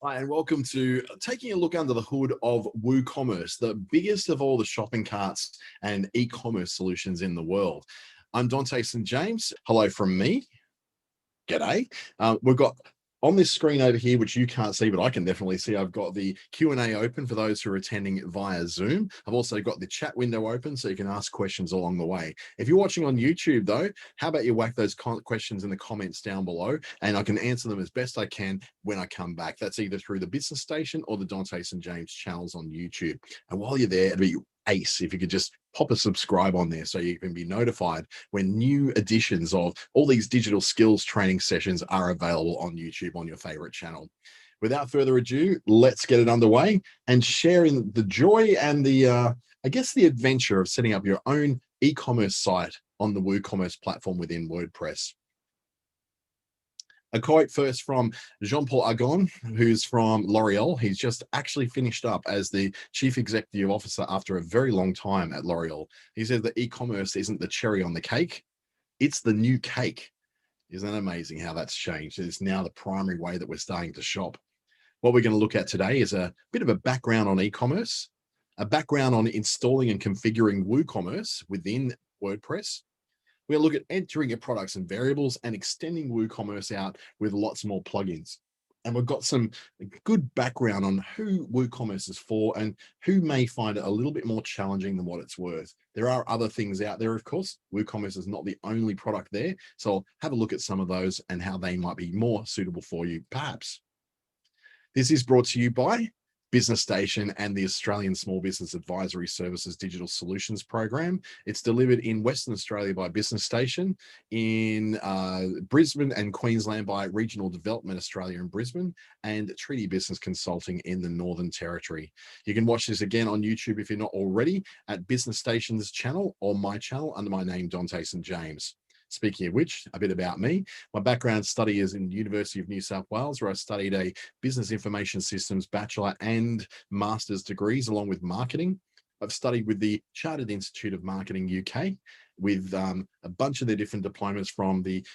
Hi, and welcome to taking a look under the hood of WooCommerce, the biggest of all the shopping carts and e-commerce solutions in the world. I'm Dante St. James. Hello from me. G'day. We've got on this screen over here, which you can't see, but I can definitely see, I've got the Q&A open for those who are attending via Zoom. I've also got the chat window open so you can ask questions along the way. If you're watching on YouTube though, how about you whack those questions in the comments down below and I can answer them as best I can when I come back. That's either through the Business Station or the Dante St. James channels on YouTube. And while you're there, it'd be ace if you could just pop a subscribe on there so you can be notified when new editions of all these digital skills training sessions are available on YouTube on your favorite channel. Without further ado, let's get it underway and sharing the joy and the, I guess, the adventure of setting up your own e-commerce site on the WooCommerce platform within WordPress. A quote first from Jean-Paul Agon, who's from L'Oreal. He's just actually finished up as the Chief Executive Officer after a very long time at L'Oreal. He said that e-commerce isn't the cherry on the cake, it's the new cake. Isn't that amazing how that's changed? It's now the primary way that we're starting to shop. What we're going to look at today is a bit of a background on e-commerce, a background on installing and configuring WooCommerce within WordPress. We'll look at entering your products and variables and extending WooCommerce out with lots more plugins. And we've got some good background on who WooCommerce is for and who may find it a little bit more challenging than what it's worth. There are other things out there, of course. WooCommerce is not the only product there. So I'll have a look at some of those and how they might be more suitable for you, perhaps. This is brought to you by Business Station and the Australian Small Business Advisory Services Digital Solutions Program. It's delivered in Western Australia by Business Station, in Brisbane and Queensland by Regional Development Australia in Brisbane, and Treaty Business Consulting in the Northern Territory. You can watch this again on YouTube if you're not already at Business Station's channel or my channel under my name, Dante St. James. Speaking of which, a bit about me. My background study is in the University of New South Wales, where I studied a business information systems bachelor and master's degrees along with marketing. I've studied with the Chartered Institute of Marketing UK with a bunch of their different diplomas from the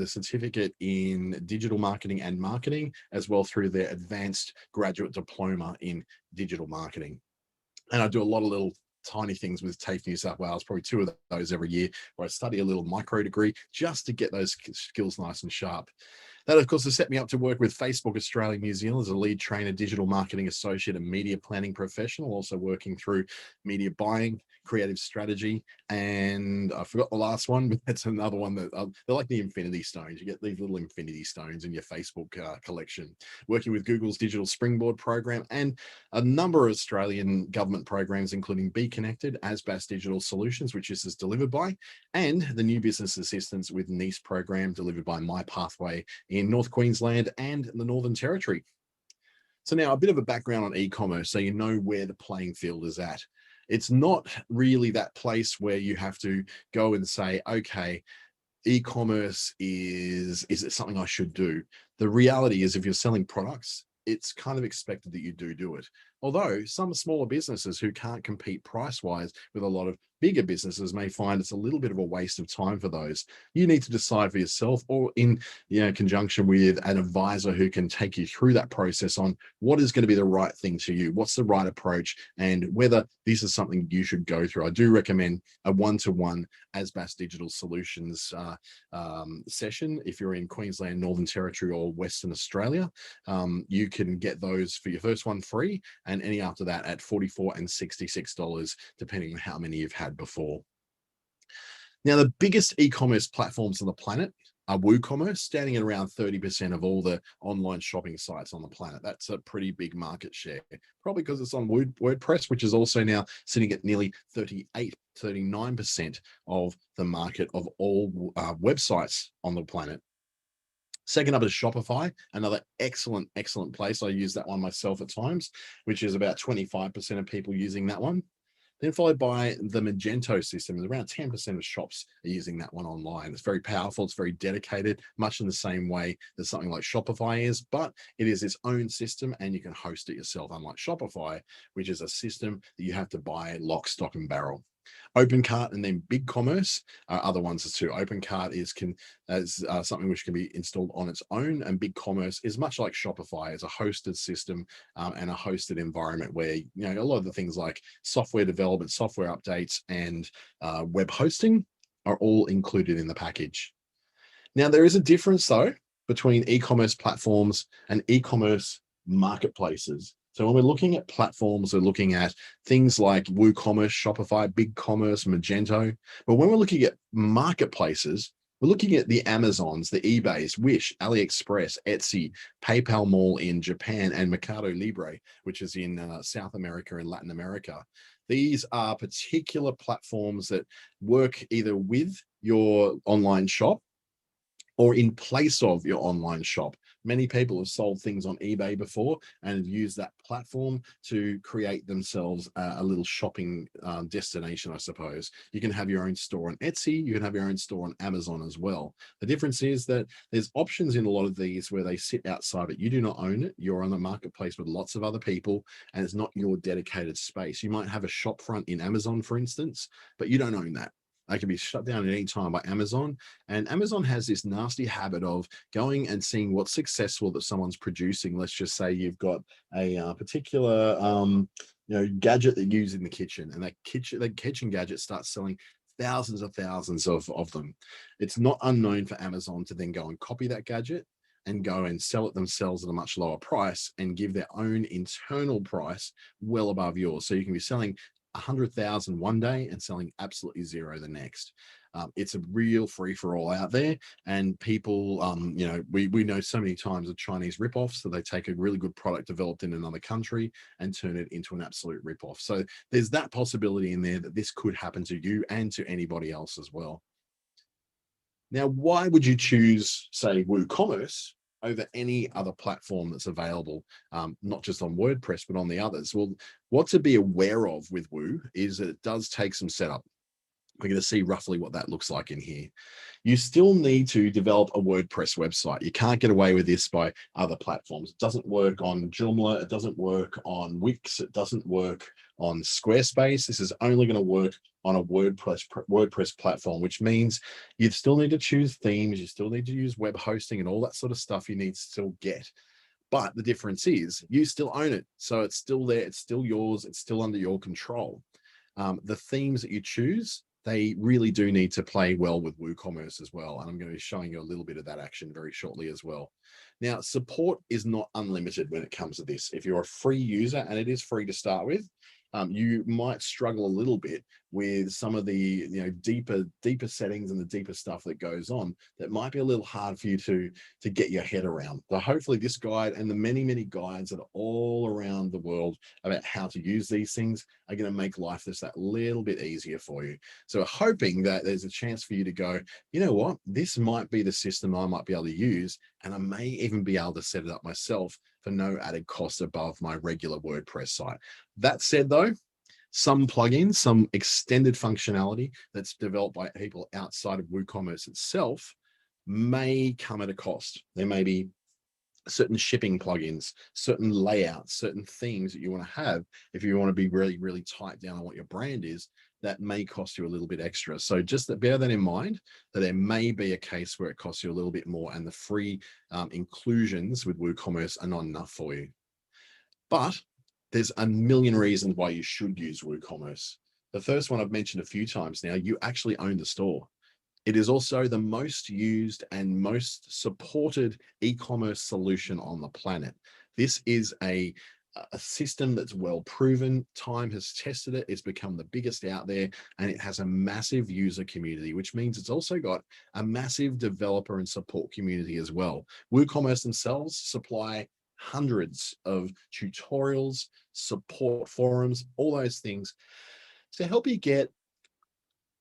certificate in digital marketing and marketing, as well through their advanced graduate diploma in digital marketing. And I do a lot of little tiny things with TAFE New South Wales, probably 2 of those every year, where I study a little micro degree just to get those skills nice and sharp. That, of course, has set me up to work with Facebook Australia New Zealand as a lead trainer, digital marketing associate, and media planning professional, also working through media buying, creative strategy, and I forgot the last one, but that's another one that they're like the infinity stones. You get these little infinity stones in your Facebook collection. Working with Google's Digital Springboard program and a number of Australian government programs, including Be Connected, ASBAS Digital Solutions, which this is delivered by, and the New Business Assistance with NICE program delivered by My Pathway in North Queensland and the Northern Territory. So now a bit of a background on e-commerce so you know where the playing field is at. It's not really that place where you have to go and say, okay, e-commerce is it something I should do? The reality is if you're selling products, it's kind of expected that you do it. Although some smaller businesses who can't compete price-wise with a lot of bigger businesses may find it's a little bit of a waste of time for those. You need to decide for yourself or in conjunction with an advisor who can take you through that process on what is going to be the right thing to you, what's the right approach, and whether this is something you should go through. I do recommend a one-to-one ASBAS Digital Solutions session. If you're in Queensland, Northern Territory, or Western Australia, you can get those for your first one free, and any after that at $44 and $66, depending on how many you've had before. Now, the biggest e-commerce platforms on the planet are WooCommerce, standing at around 30% of all the online shopping sites on the planet. That's a pretty big market share, probably because it's on WordPress, which is also now sitting at nearly 39% of the market of all websites on the planet. Second up is Shopify, another excellent place. I use that one myself at times, which is about 25% of people using that one. Then followed by the Magento system. Around 10% of shops are using that one online. It's very powerful. It's very dedicated, much in the same way that something like Shopify is, but it is its own system and you can host it yourself, unlike Shopify, which is a system that you have to buy lock, stock, and barrel. OpenCart and then BigCommerce are other ones too. OpenCart is something which can be installed on its own, and BigCommerce is much like Shopify. It's a hosted system and a hosted environment where a lot of the things like software development, software updates, and web hosting are all included in the package. Now, there is a difference though between e-commerce platforms and e-commerce marketplaces. So when we're looking at platforms, we're looking at things like WooCommerce, Shopify, BigCommerce, Magento. But when we're looking at marketplaces, we're looking at the Amazons, the eBays, Wish, AliExpress, Etsy, PayPal Mall in Japan, and Mercado Libre, which is in South America and Latin America. These are particular platforms that work either with your online shop or in place of your online shop. Many people have sold things on eBay before and have used that platform to create themselves a little shopping destination, I suppose. You can have your own store on Etsy, you can have your own store on Amazon as well. The difference is that there's options in a lot of these where they sit outside it. You do not own it. You're on a marketplace with lots of other people, and it's not your dedicated space. You might have a shop front in Amazon, for instance, but you don't own that. They can be shut down at any time by Amazon. And Amazon has this nasty habit of going and seeing what's successful that someone's producing. Let's just say you've got a particular gadget that you use in the kitchen, and that kitchen gadget starts selling thousands of them. It's not unknown for Amazon to then go and copy that gadget and go and sell it themselves at a much lower price and give their own internal price well above yours. So you can be selling 100,000 one day and selling absolutely zero the next. It's a real free-for-all out there, and people, we know so many times of Chinese rip-offs that they take a really good product developed in another country and turn it into an absolute rip-off. So there's that possibility in there that this could happen to you and to anybody else as well. Now, why would you choose, say, WooCommerce over any other platform that's available, not just on WordPress, but on the others? Well, what to be aware of with Woo is that it does take some setup. We're going to see roughly what that looks like in here. You still need to develop a WordPress website. You can't get away with this by other platforms. It doesn't work on Joomla. It doesn't work on Wix. It doesn't work on Squarespace. This is only going to work on a WordPress platform, which means you still need to choose themes. You still need to use web hosting and all that sort of stuff you need to still get. But the difference is you still own it. So it's still there. It's still yours. It's still under your control. The themes that you choose, they really do need to play well with WooCommerce as well. And I'm going to be showing you a little bit of that action very shortly as well. Now, support is not unlimited when it comes to this. If you're a free user, and it is free to start with, you might struggle a little bit with some of the deeper settings and the deeper stuff that goes on that might be a little hard for you to get your head around. So hopefully this guide and the many guides that are all around the world about how to use these things are going to make life just that little bit easier for you. So hoping that there's a chance for you to go, you know what, this might be the system I might be able to use, and I may even be able to set it up myself for no added cost above my regular WordPress site. That said, though, some plugins, some extended functionality that's developed by people outside of WooCommerce itself may come at a cost. There may be certain shipping plugins, certain layouts, certain themes that you want to have if you want to be really tight down on what your brand is, that may cost you a little bit extra. So just bear that in mind, that there may be a case where it costs you a little bit more and the free inclusions with WooCommerce are not enough for you. But there's a million reasons why you should use WooCommerce. The first one I've mentioned a few times now, you actually own the store. It is also the most used and most supported e-commerce solution on the planet. This is a system that's well proven. Time has tested it. It's become the biggest out there, and it has a massive user community, which means it's also got a massive developer and support community as well. WooCommerce themselves supply hundreds of tutorials, support forums, all those things to help you get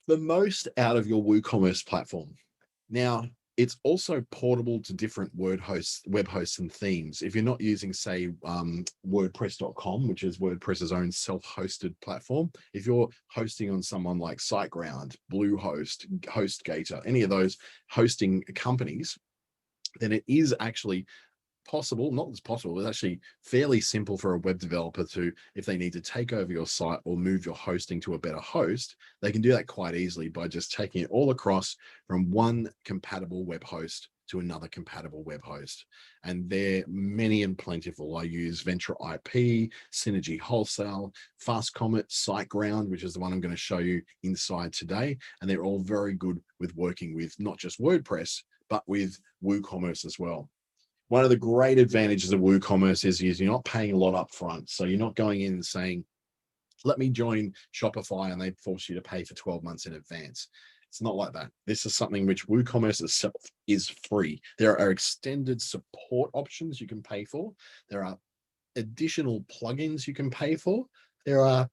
the most out of your WooCommerce platform. Now, it's also portable to different web hosts and themes. If you're not using, say, WordPress.com, which is WordPress's own self-hosted platform, if you're hosting on someone like SiteGround, Bluehost, HostGator, any of those hosting companies, then it is actually possible, not as possible, it's actually fairly simple for a web developer to, if they need to take over your site or move your hosting to a better host, they can do that quite easily by just taking it all across from one compatible web host to another compatible web host. And they're many and plentiful. I use Venture IP, Synergy Wholesale, Fast Comet, SiteGround, which is the one I'm going to show you inside today. And they're all very good with working with not just WordPress, but with WooCommerce as well. One of the great advantages of WooCommerce is you're not paying a lot up front. So you're not going in and saying, let me join Shopify, and they force you to pay for 12 months in advance. It's not like that. This is something which WooCommerce itself is free. There are extended support options you can pay for. There are additional plugins you can pay for. There are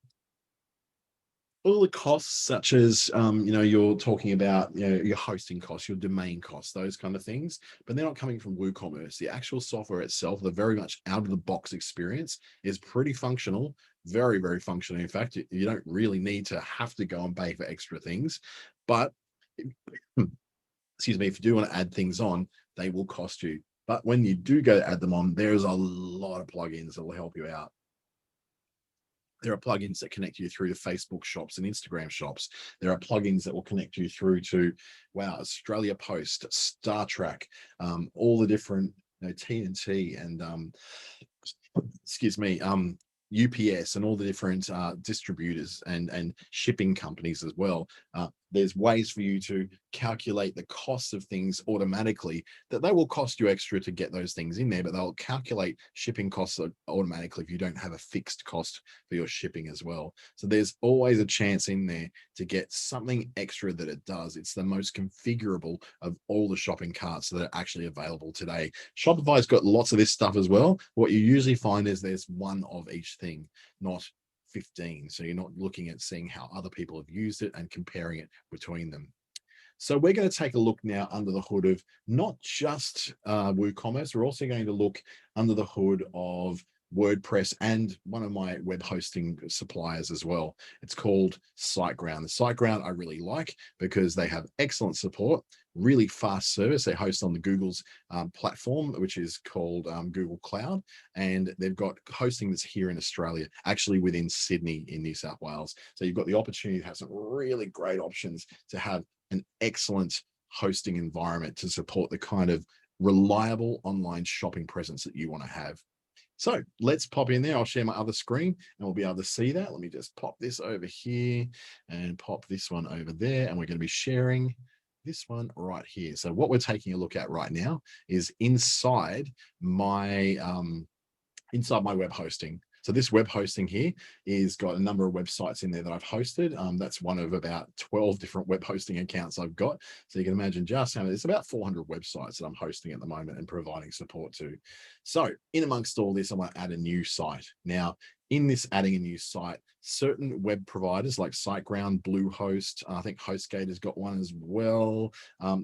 all the costs, such as you're talking about your hosting costs, your domain costs, those kind of things, but they're not coming from WooCommerce. The actual software itself, the very much out of the box experience, is pretty functional, very, very functional. In fact, you don't really need to have to go and pay for extra things, but excuse me, if you do want to add things on, they will cost you. But when you do go to add them on, there's a lot of plugins that will help you out. There are plugins that connect you through to Facebook shops and Instagram shops. There are plugins that will connect you through to, wow, Australia Post, Star Trek, all the different TNT and excuse me, UPS and all the different distributors and shipping companies as well. There's ways for you to calculate the costs of things automatically, that they will cost you extra to get those things in there, but they'll calculate shipping costs automatically if you don't have a fixed cost for your shipping as well. So there's always a chance in there to get something extra that it does. It's the most configurable of all the shopping carts that are actually available today. Shopify's got lots of this stuff as well. What you usually find is there's one of each thing, not 15. So you're not looking at seeing how other people have used it and comparing it between them. So we're going to take a look now under the hood of not just WooCommerce. We're also going to look under the hood of WordPress and one of my web hosting suppliers as well. It's called SiteGround. The SiteGround I really like because they have excellent support, really fast service. They host on the Google's platform, which is called Google Cloud, and they've got hosting that's here in Australia, actually within Sydney in New South Wales. So you've got the opportunity to have some really great options to have an excellent hosting environment to support the kind of reliable online shopping presence that you want to have. So let's pop in there. I'll share my other screen and we'll be able to see that. Let me just pop this over here and pop this one over there. And we're going to be sharing this one right here. So what we're taking a look at right now is inside my web hosting. So this web hosting here is got a number of websites in there that I've hosted. That's one of about 12 different web hosting accounts I've got. So you can imagine just how it's about 400 websites that I'm hosting at the moment and providing support to. So in amongst all this, I want to add a new site. Now, in this adding a new site, certain web providers like SiteGround, Bluehost, I think HostGator has got one as well.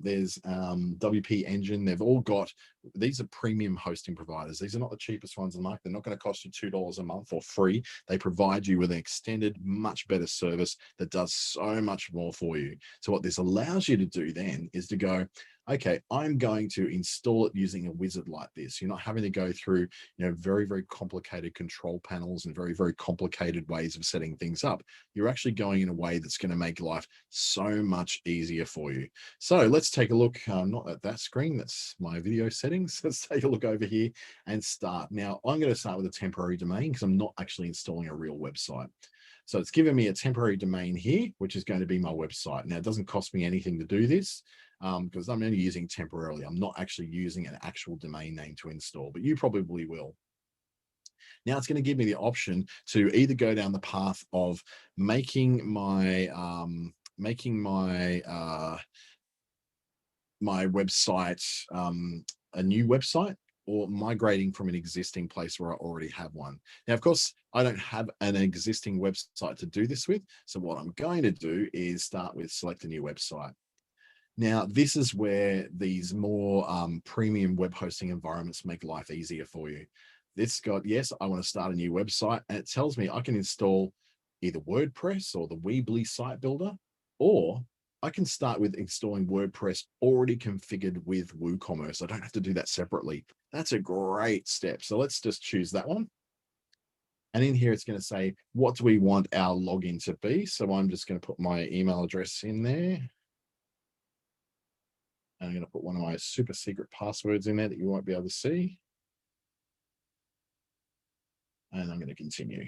There's WP Engine. They've all got, these are premium hosting providers. These are not the cheapest ones in the market. They're not going to cost you $2 a month or free. They provide you with an extended, much better service that does so much more for you. So what this allows you to do then is to go, okay, I'm going to install it using a wizard like this. You're not having to go through, very, very complicated control panels and very, very complicated ways of setting things up. You're actually going in a way that's going to make life so much easier for you. So let's take a look, not at that screen, that's my video settings. Let's take a look over here and start. Now, I'm going to start with a temporary domain because I'm not actually installing a real website. So it's given me a temporary domain here, which is going to be my website. Now, it doesn't cost me anything to do this because I'm only using temporarily. I'm not actually using an actual domain name to install, but you probably will. Now it's going to give me the option to either go down the path of making my my website a new website, or migrating from an existing place where I already have one. Now, of course, I don't have an existing website to do this with. So what I'm going to do is start with select a new website. Now, this is where these more premium web hosting environments make life easier for you. This got, yes, I want to start a new website, and it tells me I can install either WordPress or the Weebly site builder, or I can start with installing WordPress already configured with WooCommerce. I don't have to do that separately. That's a great step. So let's just choose that one. And in here, it's going to say, what do we want our login to be? So I'm just going to put my email address in there. And I'm going to put one of my super secret passwords in there that you won't be able to see. And I'm going to continue.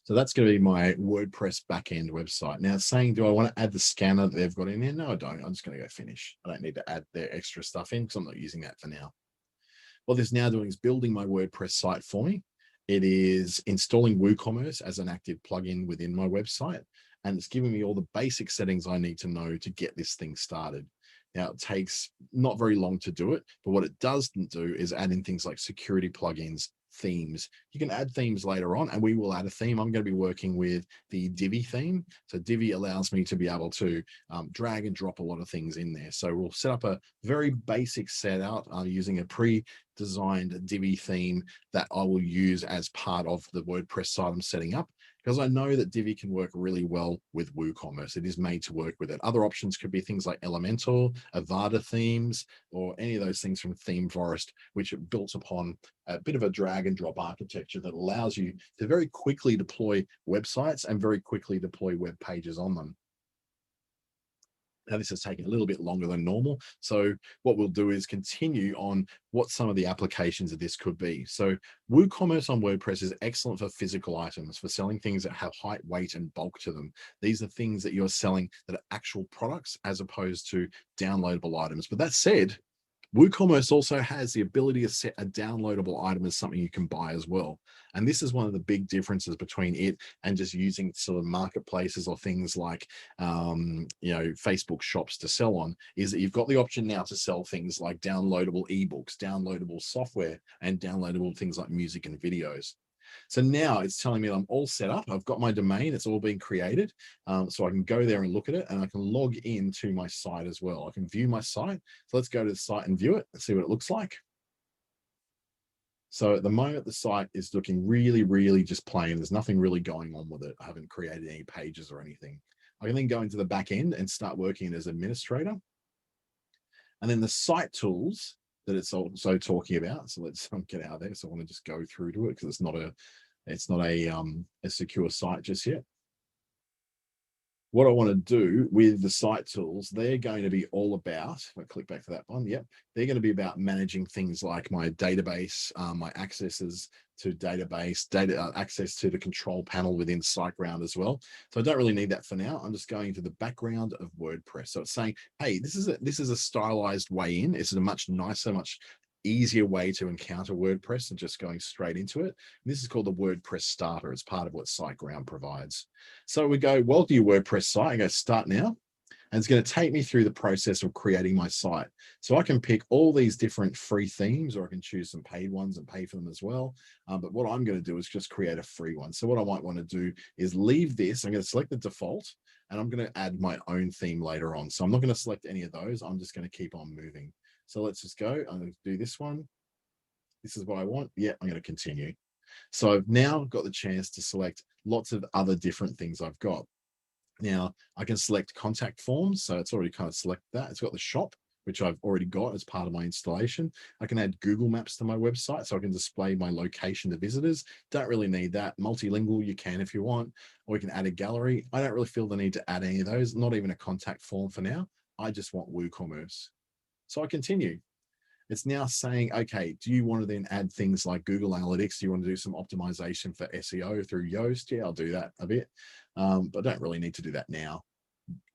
So that's going to be my WordPress backend website. Now it's saying, do I want to add the scanner that they've got in there? No, I don't. I'm just going to go finish. I don't need to add their extra stuff in because I'm not using that for now. What this is now doing is building my WordPress site for me. It is installing WooCommerce as an active plugin within my website. And it's giving me all the basic settings I need to know to get this thing started. Now, it takes not very long to do it, but what it doesn't do is add in things like security plugins, themes. You can add themes later on, and we will add a theme. I'm going to be working with the Divi theme. So Divi allows me to be able to drag and drop a lot of things in there. So we'll set up a very basic setup using a pre-designed Divi theme that I will use as part of the WordPress site I'm setting up, because I know that Divi can work really well with WooCommerce. It is made to work with it. Other options could be things like Elementor, Avada themes, or any of those things from Theme Forest, which are built upon a bit of a drag and drop architecture that allows you to very quickly deploy websites and very quickly deploy web pages on them. Now, this is taking a little bit longer than normal. So what we'll do is continue on what some of the applications of this could be. So WooCommerce on WordPress is excellent for physical items, for selling things that have height, weight, and bulk to them. These are things that you're selling that are actual products as opposed to downloadable items. But that said, WooCommerce also has the ability to set a downloadable item as something you can buy as well. And this is one of the big differences between it and just using sort of marketplaces or things like, Facebook shops to sell on, is that you've got the option now to sell things like downloadable ebooks, downloadable software, and downloadable things like music and videos. So now it's telling me that I'm all set up. I've got my domain. It's all been created. So I can go there and look at it, and I can log into my site as well. I can view my site. So let's go to the site and view it and see what it looks like. So at the moment, the site is looking really, really just plain. There's nothing really going on with it. I haven't created any pages or anything. I can then go into the back end and start working as administrator. And then the site tools that it's also talking about. So let's get out of there. So I want to just go through to it because it's not a secure site just yet. What I want to do with the site tools, they're going to be all about, if I click back to that one, yep, they're going to be about managing things like my database, my accesses to database, access to the control panel within SiteGround as well. So I don't really need that for now. I'm just going to the background of WordPress. So it's saying, hey, this is a stylized way in. It's a much nicer, much easier way to encounter WordPress than just going straight into it. And this is called the WordPress Starter. It's part of what SiteGround provides. So we go, well, to your WordPress site, I go start now. And it's going to take me through the process of creating my site. So I can pick all these different free themes, or I can choose some paid ones and pay for them as well. But what I'm going to do is just create a free one. So what I might want to do is leave this. I'm going to select the default, and I'm going to add my own theme later on. So I'm not going to select any of those. I'm just going to keep on moving. So let's just go. I'm going to do this one. This is what I want. Yeah, I'm going to continue. So I've now got the chance to select lots of other different things I've got. Now I can select contact forms. So it's already kind of selected that. It's got the shop, which I've already got as part of my installation. I can add Google Maps to my website, so I can display my location to visitors. Don't really need that. Multilingual, you can if you want, or you can add a gallery. I don't really feel the need to add any of those, not even a contact form for now. I just want WooCommerce. So I continue. It's now saying, okay, do you want to then add things like Google Analytics? Do you want to do some optimization for SEO through Yoast? Yeah, I'll do that a bit, but don't really need to do that now.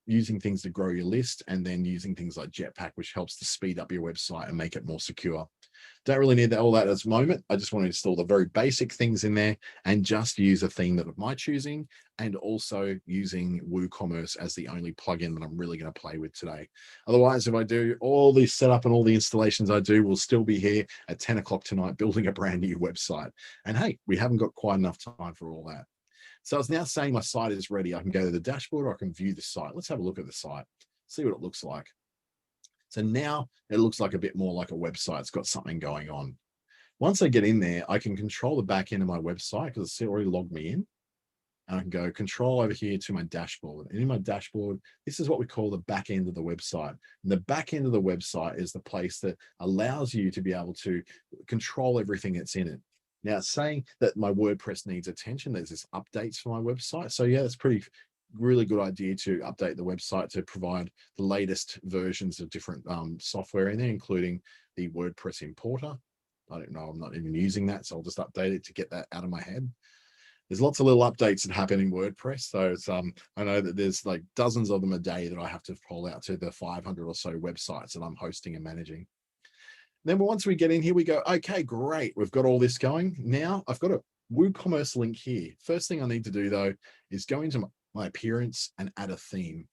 Using things to grow your list, and then using things like Jetpack, which helps to speed up your website and make it more secure. Don't really need all that at this moment. I just want to install the very basic things in there and just use a theme that of my choosing, and also using WooCommerce as the only plugin that I'm really going to play with today. Otherwise, if I do all the setup and all the installations I do, we'll still be here at 10 o'clock tonight building a brand new website. And hey, we haven't got quite enough time for all that. So it's now saying my site is ready. I can go to the dashboard, or I can view the site. Let's have a look at the site, see what it looks like. So now it looks like a bit more like a website. It's got something going on. Once I get in there, I can control the back end of my website because it's already logged me in. And I can go control over here to my dashboard. And in my dashboard, this is what we call the back end of the website. And the back end of the website is the place that allows you to be able to control everything that's in it. Now, it's saying that my WordPress needs attention. There's this updates for my website. So yeah, it's pretty really good idea to update the website to provide the latest versions of different software in there, including the WordPress importer. I don't know, I'm not even using that, so I'll just update it to get that out of my head. There's lots of little updates that happen in WordPress. So it's, I know that there's like dozens of them a day that I have to roll out to the 500 or so websites that I'm hosting and managing. Then once we get in here, we go, okay, great. We've got all this going. Now I've got a WooCommerce link here. First thing I need to do though, is go into my appearance and add a theme.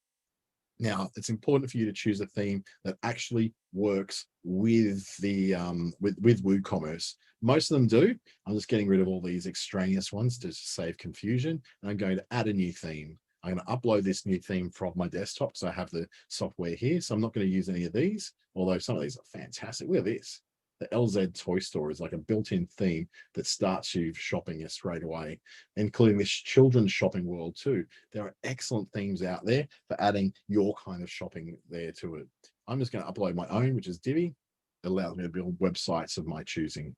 Now, it's important for you to choose a theme that actually works with the with WooCommerce. Most of them do. I'm just getting rid of all these extraneous ones to save confusion. And I'm going to add a new theme. I'm going to upload this new theme from my desktop. So I have the software here. So I'm not going to use any of these, although some of these are fantastic. Look at this. The LZ Toy Store is like a built-in theme that starts you shopping straight away, including this children's shopping world too. There are excellent themes out there for adding your kind of shopping there to it. I'm just going to upload my own, which is Divi. It allows me to build websites of my choosing.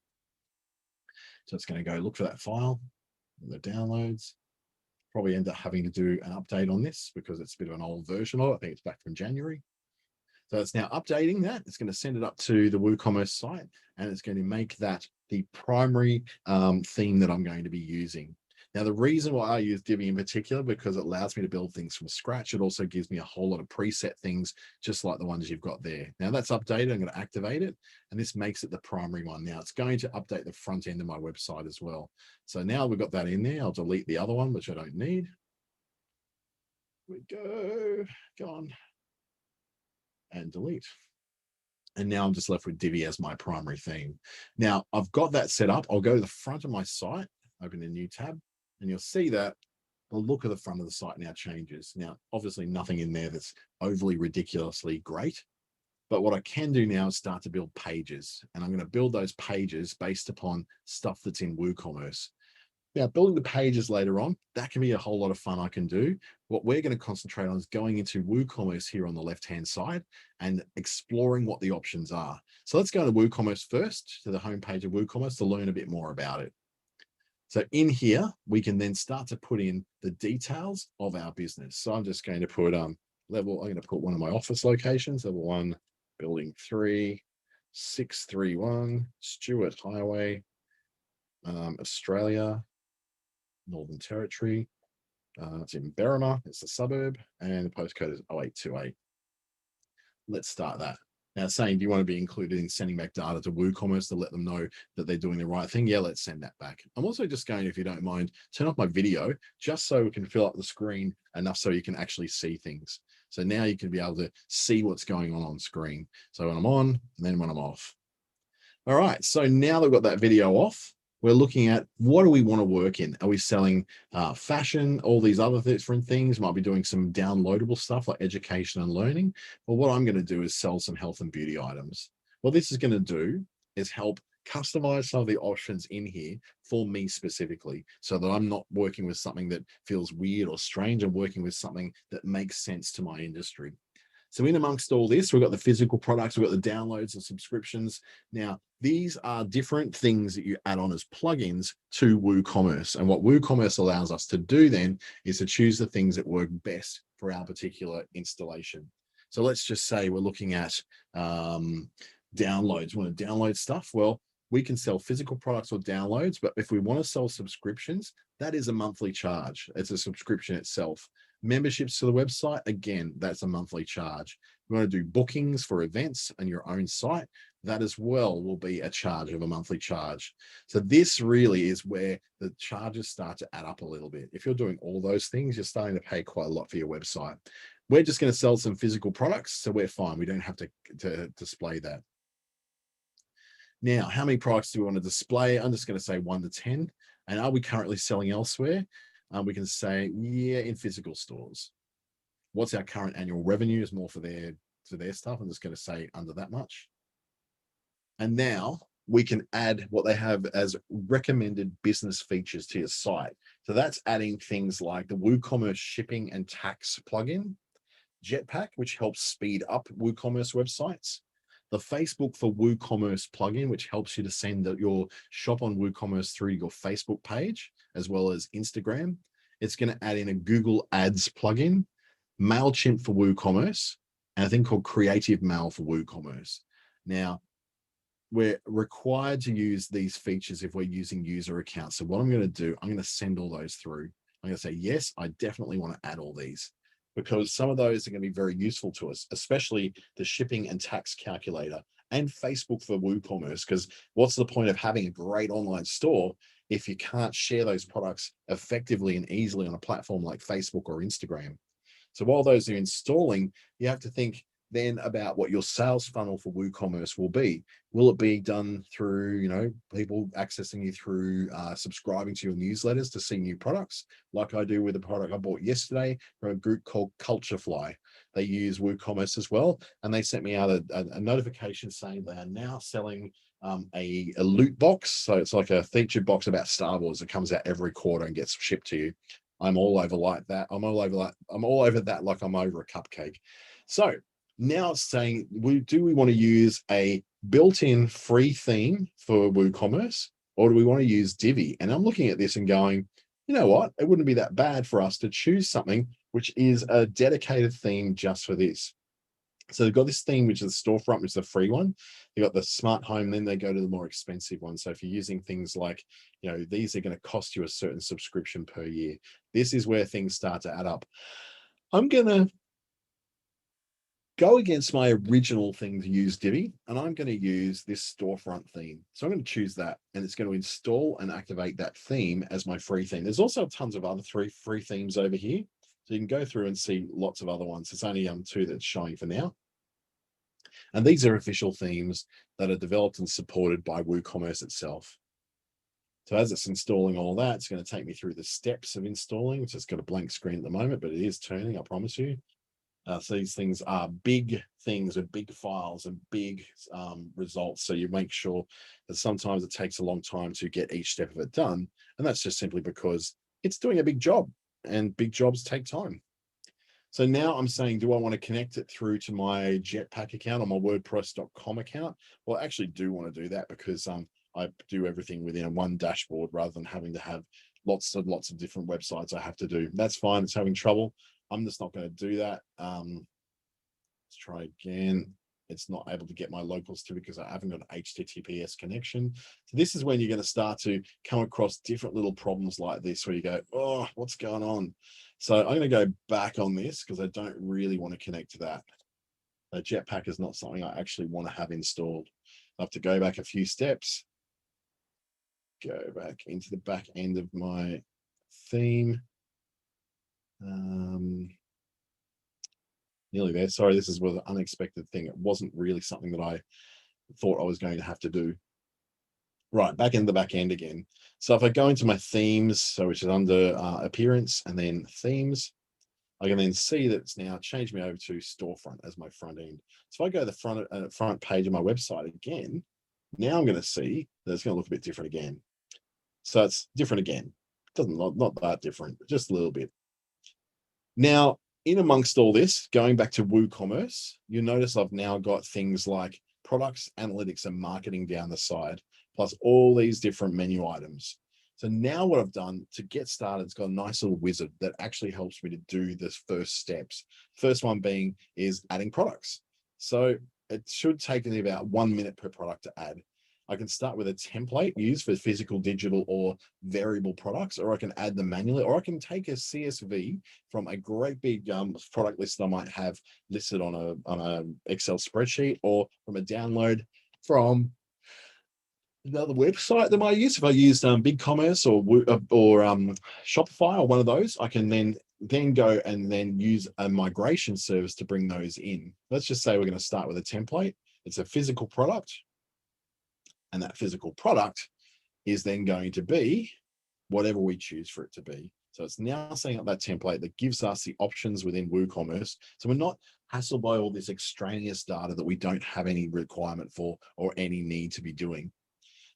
So it's going to go look for that file, the downloads. Probably end up having to do an update on this because it's a bit of an old version of it. I think it's back from January. So it's now updating that. It's going to send it up to the WooCommerce site, and it's going to make that the primary theme that I'm going to be using. Now, the reason why I use Divi in particular, because it allows me to build things from scratch. It also gives me a whole lot of preset things, just like the ones you've got there. Now that's updated. I'm going to activate it, and this makes it the primary one. Now it's going to update the front end of my website as well. So now we've got that in there. I'll delete the other one, which I don't need. Go on. And delete. And now I'm just left with Divi as my primary theme. Now I've got that set up. I'll go to the front of my site, open a new tab, and you'll see that the look of the front of the site now changes. Now, obviously nothing in there that's overly ridiculously great, but what I can do now is start to build pages, and I'm going to build those pages based upon stuff that's in WooCommerce. Now, building the pages later on, that can be a whole lot of fun I can do. What we're going to concentrate on is going into WooCommerce here on the left-hand side and exploring what the options are. So let's go to WooCommerce first, to the homepage of WooCommerce to learn a bit more about it. So in here, we can then start to put in the details of our business. So I'm just going to put I'm going to put one of my office locations, level 1, building 3, 631, Stewart Highway, Australia, Northern Territory. It's in Berrima, it's a suburb, and the postcode is 0828. Let's start that. Now, saying, do you want to be included in sending back data to WooCommerce to let them know that they're doing the right thing? Yeah, let's send that back. I'm also just going, if you don't mind, turn off my video just so we can fill up the screen enough so you can actually see things. So now you can be able to see what's going on screen. So when I'm on, and then when I'm off. All right, so now that we've got that video off, we're looking at what do we want to work in? Are we selling fashion, all these other different things? Might be doing some downloadable stuff like education and learning. Well, what I'm going to do is sell some health and beauty items. What this is going to do is help customize some of the options in here for me specifically, so that I'm not working with something that feels weird or strange. I'm working with something that makes sense to my industry. So in amongst all this, we've got the physical products, we've got the downloads and subscriptions. Now, these are different things that you add on as plugins to WooCommerce. And what WooCommerce allows us to do then is to choose the things that work best for our particular installation. So let's just say we're looking at downloads. We want to download stuff. Well, we can sell physical products or downloads, but if we want to sell subscriptions, that is a monthly charge. It's a subscription itself. Memberships to the website, again, that's a monthly charge. You want to do bookings for events on your own site, that as well will be a charge of a monthly charge. So this really is where the charges start to add up a little bit. If you're doing all those things, you're starting to pay quite a lot for your website. We're just going to sell some physical products, so we're fine. We don't have to display that. Now, how many products do we want to display? I'm just going to say 1 to 10. And are we currently selling elsewhere? We can say, yeah, in physical stores. What's our current annual revenue is more for their stuff. I'm just going to say under that much. And now we can add what they have as recommended business features to your site. So that's adding things like the WooCommerce shipping and tax plugin, Jetpack, which helps speed up WooCommerce websites, the Facebook for WooCommerce plugin, which helps you to send your shop on WooCommerce through your Facebook page, as well as Instagram. It's going to add in a Google Ads plugin, MailChimp for WooCommerce, and a thing called Creative Mail for WooCommerce. Now, we're required to use these features if we're using user accounts. So what I'm going to do, I'm going to send all those through. I'm going to say, yes, I definitely want to add all these, because some of those are going to be very useful to us, especially the shipping and tax calculator and Facebook for WooCommerce. Because what's the point of having a great online store if you can't share those products effectively and easily on a platform like Facebook or Instagram? So while those are installing, you have to think then about what your sales funnel for WooCommerce will be. Will it be done through, people accessing you through subscribing to your newsletters to see new products, like I do with the product I bought yesterday from a group called Culturefly. They use WooCommerce as well, and they sent me out a notification saying they are now selling a loot box. So it's like a featured box about Star Wars that comes out every quarter and gets shipped to you. I'm all over like that. I'm all over that like I'm over a cupcake. So now it's saying, do we want to use a built-in free theme for WooCommerce, or do we want to use Divi? And I'm looking at this and going, you know what? It wouldn't be that bad for us to choose something which is a dedicated theme just for this. So they've got this theme, which is the storefront, which is the free one. They've got the smart home, then they go to the more expensive one. So if you're using things like, these are going to cost you a certain subscription per year. This is where things start to add up. I'm going to go against my original thing to use Divi, and I'm going to use this storefront theme. So I'm going to choose that, and it's going to install and activate that theme as my free theme. There's also tons of other free themes over here. So you can go through and see lots of other ones. It's only 2 that's showing for now. And these are official themes that are developed and supported by WooCommerce itself. So as it's installing all that, it's going to take me through the steps of installing, which has got a blank screen at the moment, but it is turning, I promise you. So these things are big things with big files and big results. So you make sure that sometimes it takes a long time to get each step of it done. And that's just simply because it's doing a big job, and big jobs take time. So now I'm saying, do I want to connect it through to my Jetpack account or my WordPress.com account? Well, I actually do want to do that, because I do everything within one dashboard rather than having to have lots of different websites I have to do. That's fine. It's having trouble. I'm just not going to do that. Let's try again. It's not able to get my local certificate because I haven't got an HTTPS connection. So this is when you're going to start to come across different little problems like this, where you go, oh, what's going on? So I'm going to go back on this because I don't really want to connect to that. Jetpack is not something I actually want to have installed. I have to go back a few steps, go back into the back end of my theme. Nearly there. Sorry, this was an unexpected thing. It wasn't really something that I thought I was going to have to do. Right, back in the back end again. So if I go into my themes, so which is under appearance and then themes, I can then see that it's now changed me over to storefront as my front end. So if I go to the front page of my website again, now I'm going to see that it's going to look a bit different again. So it's different again. Not that different, just a little bit. Now, in amongst all this, going back to WooCommerce, you notice I've now got things like products, analytics, and marketing down the side, plus all these different menu items. So now what I've done to get started, it's got a nice little wizard that actually helps me to do the first steps. First one being is adding products. So it should take me about 1 minute per product to add. I can start with a template used for physical, digital, or variable products, or I can add them manually, or I can take a CSV from a great big product list that I might have listed on a Excel spreadsheet, or from a download from another website that I use. If I use BigCommerce or Shopify or one of those, I can then go and then use a migration service to bring those in. Let's just say we're going to start with a template. It's a physical product. And that physical product is then going to be whatever we choose for it to be. So it's now setting up that template that gives us the options within WooCommerce. So we're not hassled by all this extraneous data that we don't have any requirement for or any need to be doing.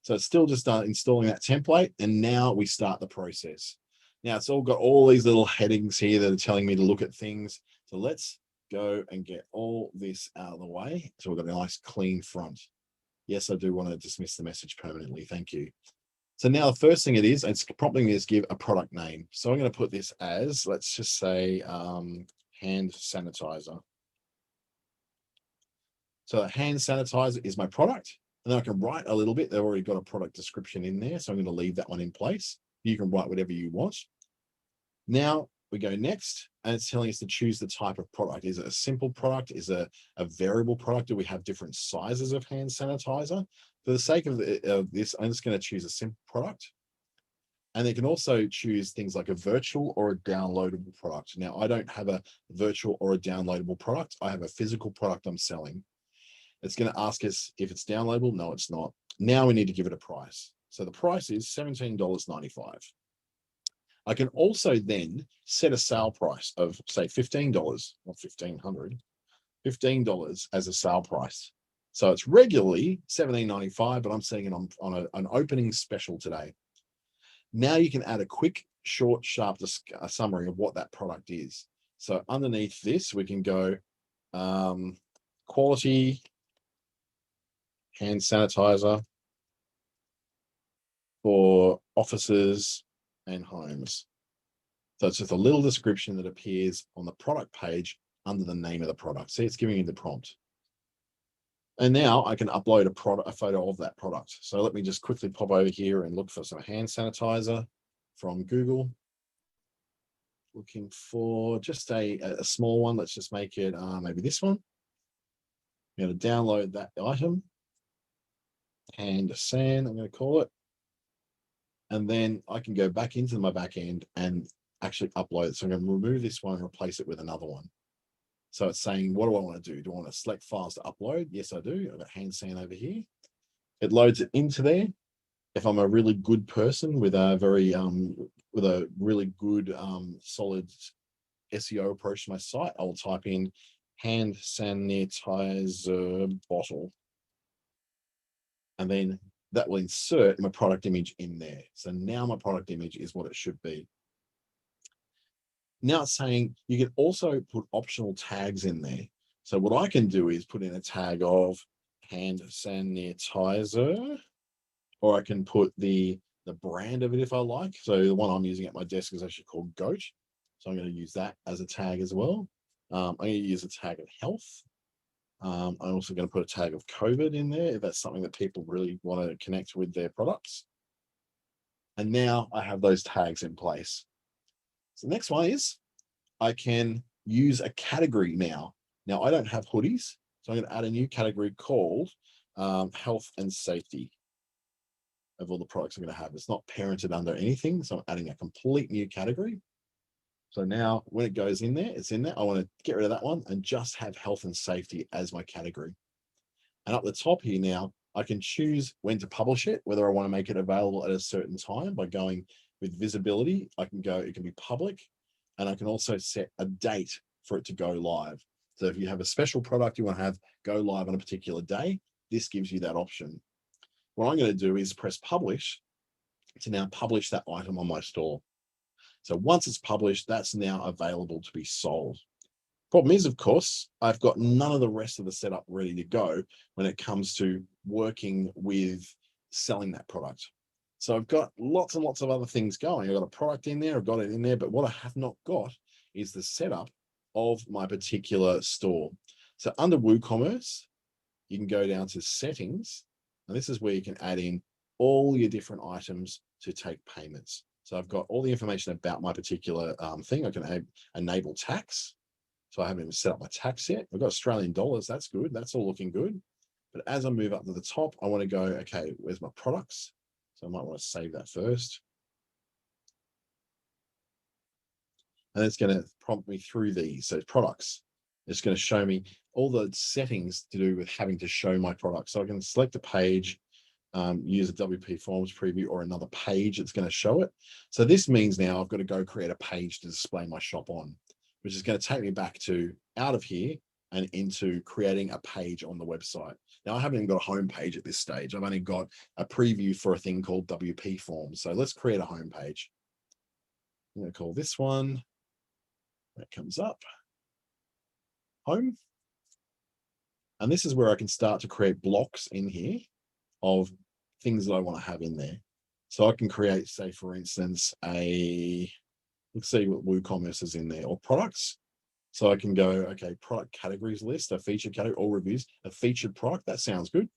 So it's still just installing that template, and now we start the process. Now it's all got all these little headings here that are telling me to look at things. So let's go and get all this out of the way. So we've got a nice clean front. Yes, I do want to dismiss the message permanently. Thank you. So now the first thing it's prompting me is give a product name. So I'm going to put this as, let's just say, hand sanitizer. So hand sanitizer is my product. And then I can write a little bit. They've already got a product description in there. So I'm going to leave that one in place. You can write whatever you want. Now we go next, and it's telling us to choose the type of product. Is it a simple product? Is it a variable product? Do we have different sizes of hand sanitizer? For the sake of this, I'm just going to choose a simple product. And they can also choose things like a virtual or a downloadable product. Now, I don't have a virtual or a downloadable product. I have a physical product I'm selling. It's going to ask us if it's downloadable. No, it's not. Now we need to give it a price. So the price is $17.95. I can also then set a sale price of, say, $15, not $1,500, $15 as a sale price. So it's regularly $17.95, but I'm setting it on an opening special today. Now you can add a quick, short, sharp summary of what that product is. So underneath this, we can go quality hand sanitizer for offices and homes. So it's just a little description that appears on the product page under the name of the product. See, it's giving you the prompt. And now I can upload a photo of that product. So let me just quickly pop over here and look for some hand sanitizer from Google. Looking for just a small one. Let's just make it maybe this one. I'm going to download that item. Hand san, I'm going to call it. And then I can go back into my back end and actually upload it. So I'm going to remove this one and replace it with another one. So it's saying, what do I want to do? Do I want to select files to upload? Yes, I do. I've got hand san over here. It loads it into there. If I'm a really good person with a really good solid SEO approach to my site, I'll type in hand sanitizer bottle. And then that will insert my product image in there. So now my product image is what it should be. Now it's saying you can also put optional tags in there. So what I can do is put in a tag of hand sanitizer, or I can put the brand of it if I like. So the one I'm using at my desk is actually called Goat. So I'm going to use that as a tag as well. I'm going to use a tag of health. I'm also going to put a tag of COVID in there if that's something that people really want to connect with their products. And now I have those tags in place. So the next one is I can use a category now. Now I don't have hoodies, so I'm going to add a new category called health and safety of all the products I'm going to have. It's not parented under anything, so I'm adding a complete new category. So now when it goes in there, it's in there. I want to get rid of that one and just have health and safety as my category. And up the top here now, I can choose when to publish it, whether I want to make it available at a certain time by going with visibility. I can go, it can be public, and I can also set a date for it to go live. So if you have a special product you want to have go live on a particular day, this gives you that option. What I'm going to do is press publish to now publish that item on my store. So once it's published, that's now available to be sold. Problem is, of course, I've got none of the rest of the setup ready to go when it comes to working with selling that product. So I've got lots and lots of other things going. I've got a product in there, I've got it in there, but what I have not got is the setup of my particular store. So under WooCommerce, you can go down to settings, and this is where you can add in all your different items to take payments. So I've got all the information about my particular thing. I can enable tax. So I haven't even set up my tax yet. I've got Australian dollars. That's good. That's all looking good. But as I move up to the top, I want to go, okay, where's my products? So I might want to save that first. And it's going to prompt me through these. So products. It's going to show me all the settings to do with having to show my product. So I can select a page, use a WP Forms preview or another page that's going to show it. So this means now I've got to go create a page to display my shop on, which is going to take me back to out of here and into creating a page on the website. Now I haven't even got a home page at this stage. I've only got a preview for a thing called WP Forms. So let's create a home page. I'm going to call this one, that comes up, home. And this is where I can start to create blocks in here of things that I want to have in there. So I can create, say, for instance, let's see what WooCommerce is in there, or products. So I can go, okay, product categories list, a featured category, all reviews, a featured product. That sounds good.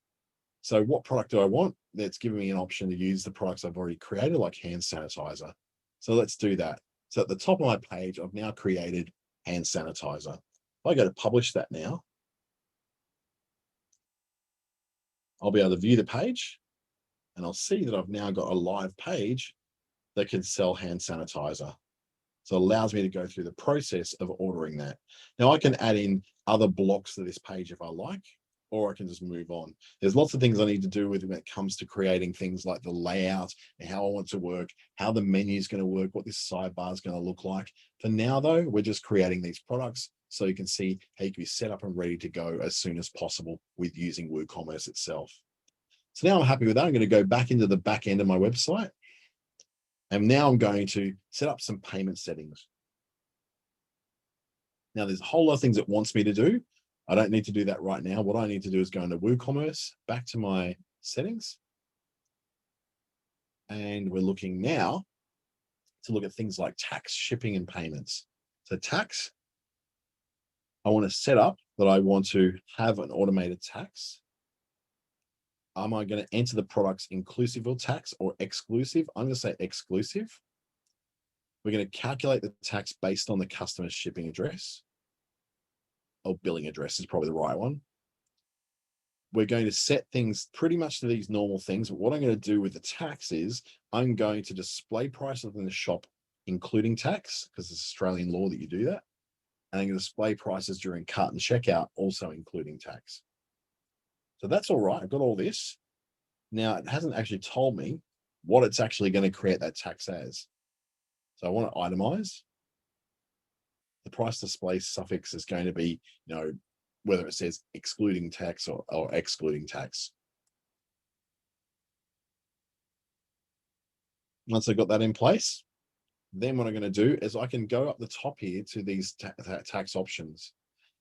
So what product do I want? That's giving me an option to use the products I've already created, like hand sanitizer. So let's do that. So at the top of my page, I've now created hand sanitizer. If I go to publish that now, I'll be able to view the page, and I'll see that I've now got a live page that can sell hand sanitizer. So it allows me to go through the process of ordering that. Now I can add in other blocks to this page if I like, or I can just move on. There's lots of things I need to do with when it comes to creating things like the layout and how I want to work, how the menu is going to work, what this sidebar is going to look like. For now, though, we're just creating these products so you can see how you can be set up and ready to go as soon as possible with using WooCommerce itself. So now I'm happy with that. I'm going to go back into the back end of my website. And now I'm going to set up some payment settings. Now there's a whole lot of things it wants me to do. I don't need to do that right now. What I need to do is go into WooCommerce, back to my settings. And we're looking now to look at things like tax, shipping, and payments. So tax, I want to set up that I want to have an automated tax. Am I going to enter the products inclusive of tax or exclusive? I'm going to say exclusive. We're going to calculate the tax based on the customer's shipping address, or billing address is probably the right one. We're going to set things pretty much to these normal things. But what I'm going to do with the tax is I'm going to display prices in the shop, including tax, because it's Australian law that you do that. And I'm going to display prices during cart and checkout, also including tax. So that's all right. I've got all this. Now it hasn't actually told me what it's actually going to create that tax as. So I want to itemize. The price display suffix is going to be, whether it says excluding tax or excluding tax. Once I've got that in place, then what I'm going to do is I can go up the top here to these tax options.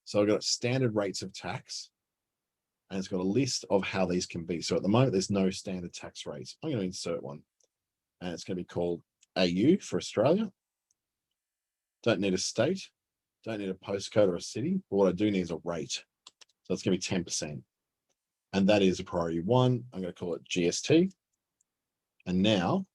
So I've got standard rates of tax, and it's got a list of how these can be. So at the moment, there's no standard tax rates. I'm going to insert one, and it's going to be called AU for Australia. Don't need a state, don't need a postcode or a city, but what I do need is a rate. So it's going to be 10%. And that is a priority one. I'm going to call it GST. And now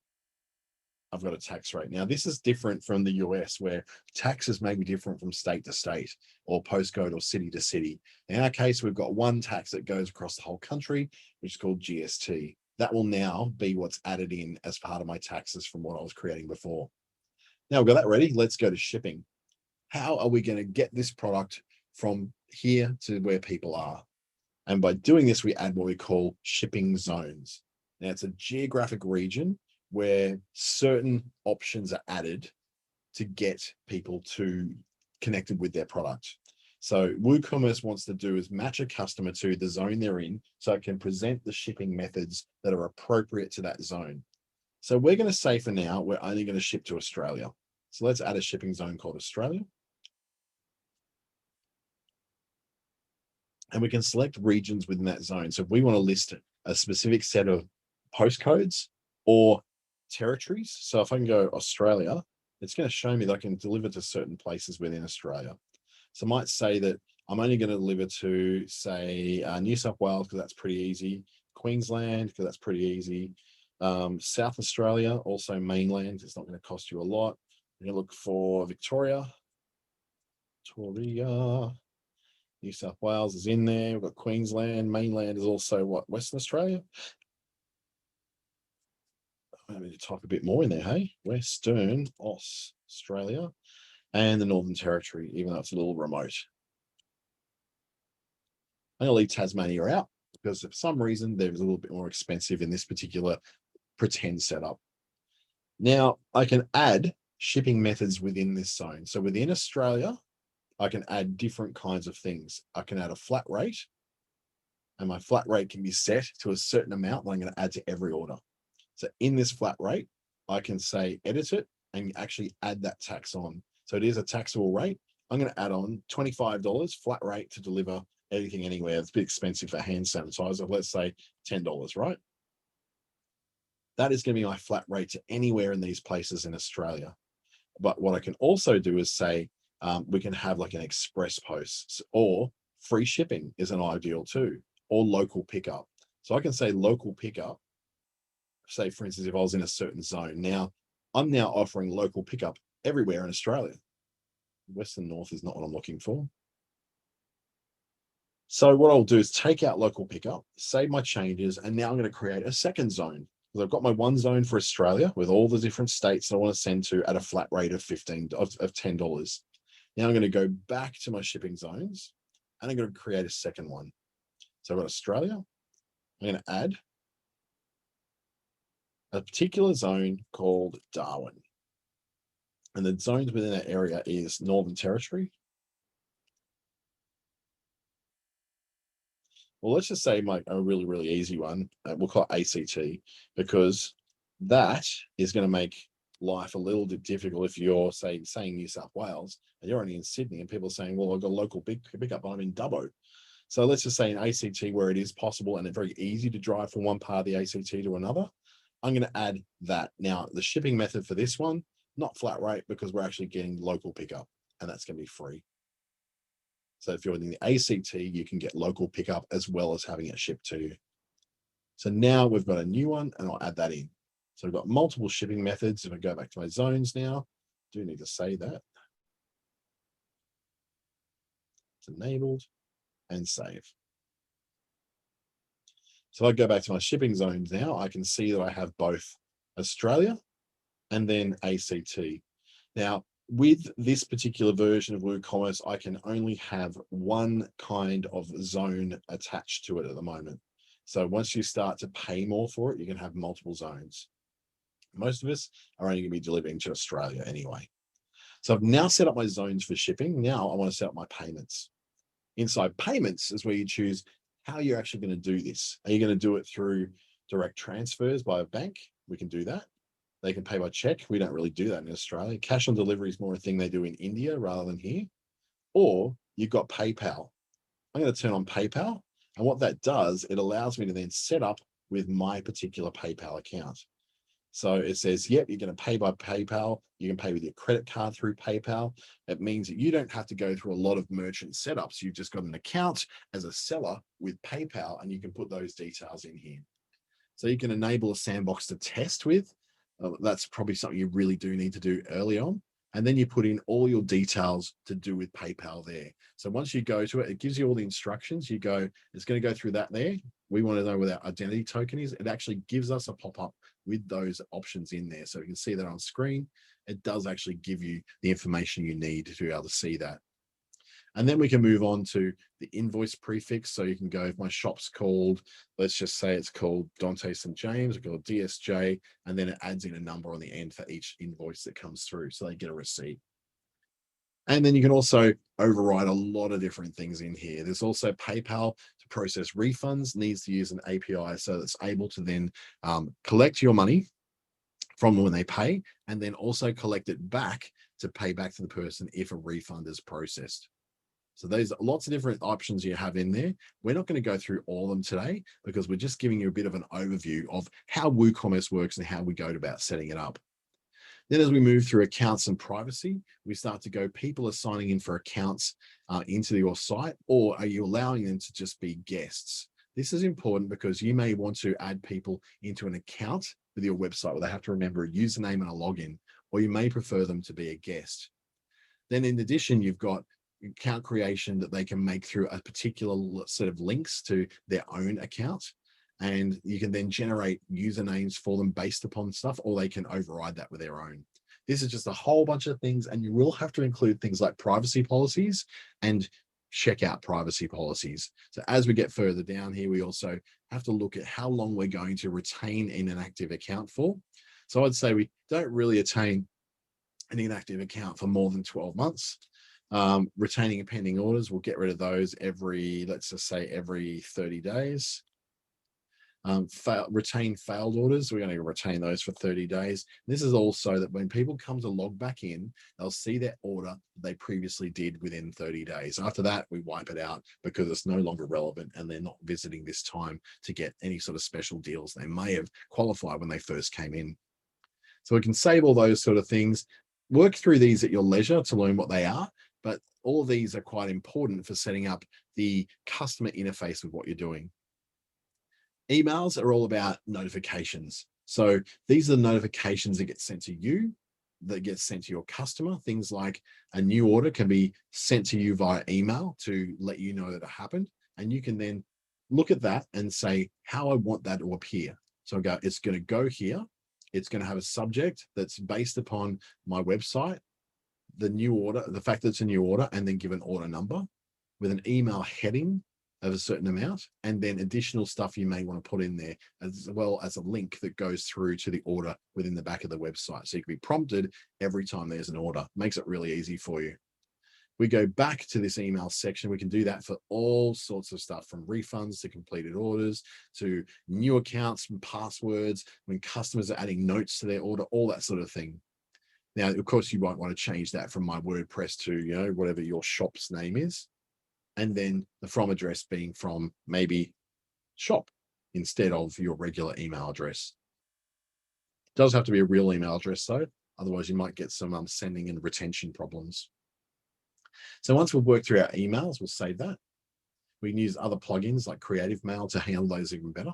I've got a tax rate. Now, this is different from the US, where taxes may be different from state to state or postcode or city to city. In our case, we've got one tax that goes across the whole country, which is called GST. That will now be what's added in as part of my taxes from what I was creating before. Now we've got that ready. Let's go to shipping. How are we going to get this product from here to where people are? And by doing this, we add what we call shipping zones. Now, it's a geographic region where certain options are added to get people to connected with their product. So WooCommerce wants to do is match a customer to the zone they're in so it can present the shipping methods that are appropriate to that zone. So we're going to say for now, we're only going to ship to Australia. So let's add a shipping zone called Australia. And we can select regions within that zone. So if we want to list a specific set of postcodes or territories, so if I can go Australia, it's going to show me that I can deliver to certain places within Australia. So I might say that I'm only going to deliver to, say, New South Wales, because that's pretty easy. Queensland, because that's pretty easy. South Australia, also mainland. It's not going to cost you a lot. I'm going to look for Victoria. New South Wales is in there. We've got Queensland. Mainland is also what? Western Australia. I need to type a bit more in there, hey? Western Australia and the Northern Territory, even though it's a little remote. I'm going to leave Tasmania out because for some reason there's a little bit more expensive in this particular pretend setup. Now I can add shipping methods within this zone. So within Australia, I can add different kinds of things. I can add a flat rate. And my flat rate can be set to a certain amount that I'm going to add to every order. So in this flat rate, I can say edit it and actually add that tax on. So it is a taxable rate. I'm going to add on $25 flat rate to deliver anything anywhere. It's a bit expensive for hand sanitizer. Let's say $10, right? That is going to be my flat rate to anywhere in these places in Australia. But what I can also do is say, we can have like an express post, or free shipping is an ideal too, or local pickup. So I can say local pickup, say for instance, if I was in a certain zone. Now, I'm now offering local pickup everywhere in Australia. Western North is not what I'm looking for. So what I'll do is take out local pickup, save my changes, and now I'm going to create a second zone. Because I've got my one zone for Australia with all the different states I want to send to at a flat rate of $10. Now I'm going to go back to my shipping zones and I'm going to create a second one. So I've got Australia. I'm going to add a particular zone called Darwin. And the zones within that area is Northern Territory. Well, let's just say a really, really easy one. We'll call it ACT, because that is going to make life a little bit difficult if you're saying New South Wales and you're only in Sydney and people are saying, well, I've got a local pickup, I'm in Dubbo. So let's just say in ACT where it is possible and it's very easy to drive from one part of the ACT to another, I'm going to add that. Now, the shipping method for this one, not flat rate, because we're actually getting local pickup and that's going to be free. So if you're in the ACT, you can get local pickup as well as having it shipped to you. So now we've got a new one and I'll add that in. So we've got multiple shipping methods. If I go back to my zones now, I do need to say that. It's enabled and save. So I go back to my shipping zones now, I can see that I have both Australia and then ACT. Now, with this particular version of WooCommerce, I can only have one kind of zone attached to it at the moment. So once you start to pay more for it, you can have multiple zones. Most of us are only going to be delivering to Australia anyway. So I've now set up my zones for shipping. Now I want to set up my payments. Inside payments is where you choose how you're actually going to do this. Are you going to do it through direct transfers by a bank? We can do that. They can pay by check. We don't really do that in Australia. Cash on delivery is more a thing they do in India rather than here. Or you've got PayPal. I'm going to turn on PayPal. And what that does, it allows me to then set up with my particular PayPal account. So it says, yep, you're going to pay by PayPal. You can pay with your credit card through PayPal. It means that you don't have to go through a lot of merchant setups. You've just got an account as a seller with PayPal, and you can put those details in here. So you can enable a sandbox to test with. That's probably something you really do need to do early on. And then you put in all your details to do with PayPal there. So once you go to it, it gives you all the instructions. You go, it's going to go through that there. We want to know where our identity token is. It actually gives us a pop-up with those options in there. So you can see that on screen. It does actually give you the information you need to be able to see that. And then we can move on to the invoice prefix. So you can go, if my shop's called, let's just say it's called Dante St. James, we've got DSJ, and then it adds in a number on the end for each invoice that comes through. So they get a receipt. And then you can also override a lot of different things in here. There's also PayPal to process refunds, needs to use an API so that's able to then collect your money from when they pay, and then also collect it back to pay back to the person if a refund is processed. So there's lots of different options you have in there. We're not going to go through all of them today because we're just giving you a bit of an overview of how WooCommerce works and how we go about setting it up. Then as we move through accounts and privacy, we start to go, people are signing in for accounts into your site, or are you allowing them to just be guests? This is important because you may want to add people into an account with your website where they have to remember a username and a login, or you may prefer them to be a guest. Then in addition, you've got account creation that they can make through a particular set of links to their own account. And you can then generate usernames for them based upon stuff, or they can override that with their own. This is just a whole bunch of things, and you will have to include things like privacy policies and checkout privacy policies. So as we get further down here, we also have to look at how long we're going to retain in an active account for. So I'd say we don't really retain an inactive account for more than 12 months. Retaining and pending orders, we'll get rid of those every, let's just say every 30 days. Retain failed orders, we're going to retain those for 30 days. This is also that when people come to log back in, they'll see their order they previously did within 30 days. After that, we wipe it out because it's no longer relevant and they're not visiting this time to get any sort of special deals they may have qualified when they first came in. So we can save all those sort of things, work through these at your leisure to learn what they are, but all of these are quite important for setting up the customer interface with what you're doing. Emails are all about notifications. So these are the notifications that get sent to you, that get sent to your customer. Things like a new order can be sent to you via email to let you know that it happened. And you can then look at that and say how I want that to appear. So it's going to go here. It's going to have a subject that's based upon my website, the new order, the fact that it's a new order, and then give an order number with an email heading of a certain amount, and then additional stuff you may want to put in there, as well as a link that goes through to the order within the back of the website. So you can be prompted every time there's an order. Makes it really easy for you. We go back to this email section. We can do that for all sorts of stuff, from refunds to completed orders to new accounts and passwords, when customers are adding notes to their order, all that sort of thing. Now, of course, you might want to change that from my WordPress to, whatever your shop's name is. And then the from address being from maybe shop instead of your regular email address. It does have to be a real email address though, otherwise you might get some sending and retention problems. So once we've worked through our emails, we'll save that. We can use other plugins like Creative Mail to handle those even better.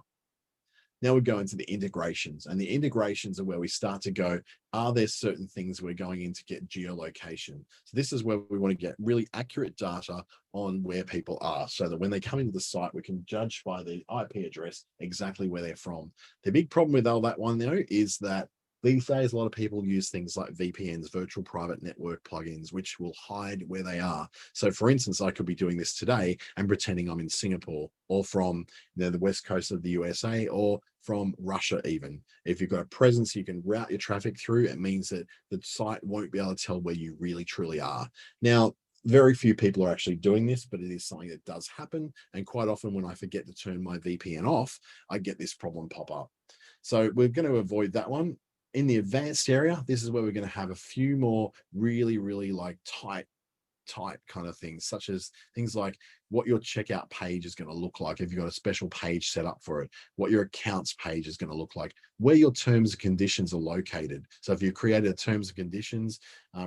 Now we go into the integrations, and the integrations are where we start to go, are there certain things we're going in to get geolocation? So this is where we want to get really accurate data on where people are, so that when they come into the site, we can judge by the IP address exactly where they're from. The big problem with all that one though is that these days, a lot of people use things like VPNs, virtual private network plugins, which will hide where they are. So for instance, I could be doing this today and pretending I'm in Singapore, or from the west coast of the USA, or from Russia even. If you've got a presence you can route your traffic through, it means that the site won't be able to tell where you really truly are. Now, very few people are actually doing this, but it is something that does happen. And quite often when I forget to turn my VPN off, I get this problem pop up. So we're going to avoid that one. In the advanced area, this is where we're going to have a few more really like tight kind of things, such as things like what your checkout page is going to look like if you've got a special page set up for it, what your accounts page is going to look like, where your terms and conditions are located. So if you've created a terms and conditions,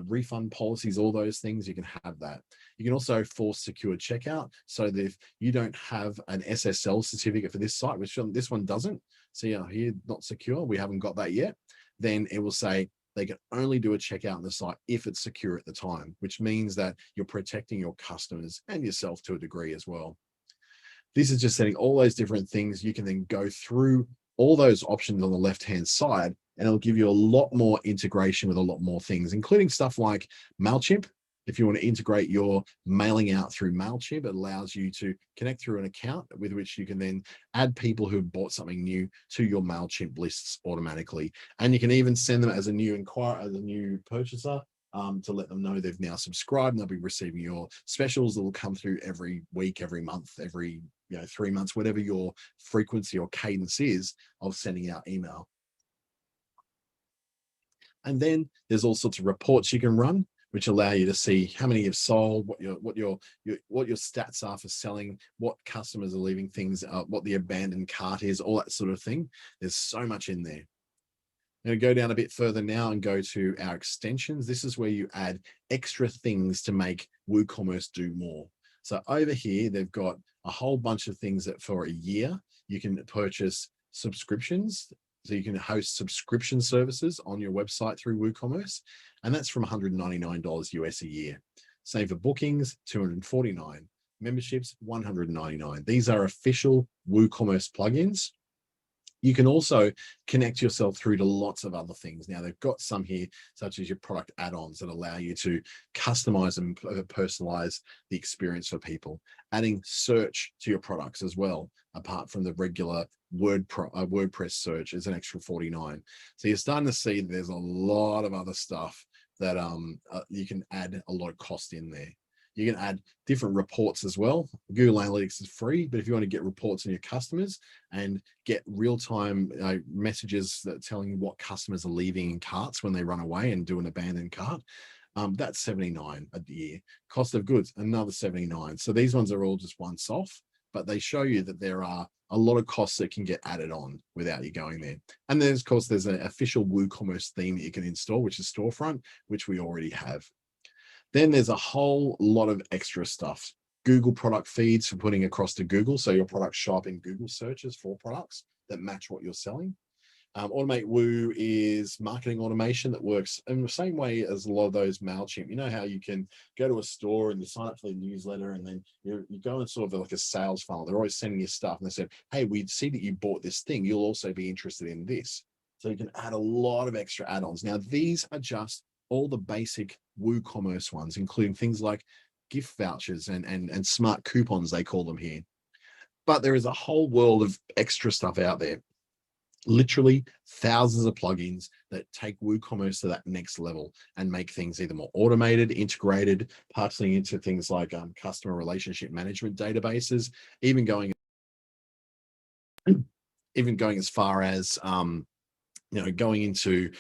refund policies, all those things, you can have that. You can also force secure checkout, so that if you don't have an SSL certificate for this site, which this one doesn't, so here, not secure, we haven't got that yet, then it will say they can only do a checkout on the site if it's secure at the time, which means that you're protecting your customers and yourself to a degree as well. This is just setting all those different things. You can then go through all those options on the left-hand side, and it'll give you a lot more integration with a lot more things, including stuff like MailChimp. If you want to integrate your mailing out through MailChimp, it allows you to connect through an account with which you can then add people who bought something new to your MailChimp lists automatically. And you can even send them as a new purchaser to let them know they've now subscribed, and they'll be receiving your specials that will come through every week, every month, every 3 months, whatever your frequency or cadence is of sending out email. And then there's all sorts of reports you can run, which allow you to see how many you've sold, what your stats are for selling, what customers are leaving things, what the abandoned cart is, all that sort of thing. There's so much in there. I'm going to go down a bit further now and go to our extensions. This is where you add extra things to make WooCommerce do more. So over here, they've got a whole bunch of things that for a year, you can purchase subscriptions. So you can host subscription services on your website through WooCommerce, and that's from $199 US a year. Same for bookings, $249. Memberships, $199. These are official WooCommerce plugins. You can also connect yourself through to lots of other things. Now, they've got some here, such as your product add-ons, that allow you to customize and personalize the experience for people. Adding search to your products as well, apart from the regular WordPress search, is an extra $49. So you're starting to see there's a lot of other stuff that you can add a lot of cost in there. You can add different reports as well. Google Analytics is free, but if you want to get reports on your customers and get real-time messages that are telling you what customers are leaving in carts when they run away and do an abandoned cart, that's $79 a year. Cost of goods, another $79. So these ones are all just once off, but they show you that there are a lot of costs that can get added on without you going there. And then, of course, there's an official WooCommerce theme that you can install, which is Storefront, which we already have. Then there's a whole lot of extra stuff. Google product feeds for putting across to Google. So your products show up in Google searches for products that match what you're selling. Automate Woo is marketing automation that works in the same way as a lot of those MailChimp. You know how you can go to a store and you sign up for the newsletter and then you go in sort of like a sales funnel. They're always sending you stuff and they said, hey, we see that you bought this thing. You'll also be interested in this. So you can add a lot of extra add-ons. Now, these are just all the basic WooCommerce ones, including things like gift vouchers and smart coupons, they call them here. But there is a whole world of extra stuff out there. Literally thousands of plugins that take WooCommerce to that next level and make things either more automated, integrated, passing into things like customer relationship management databases, even going as far as going into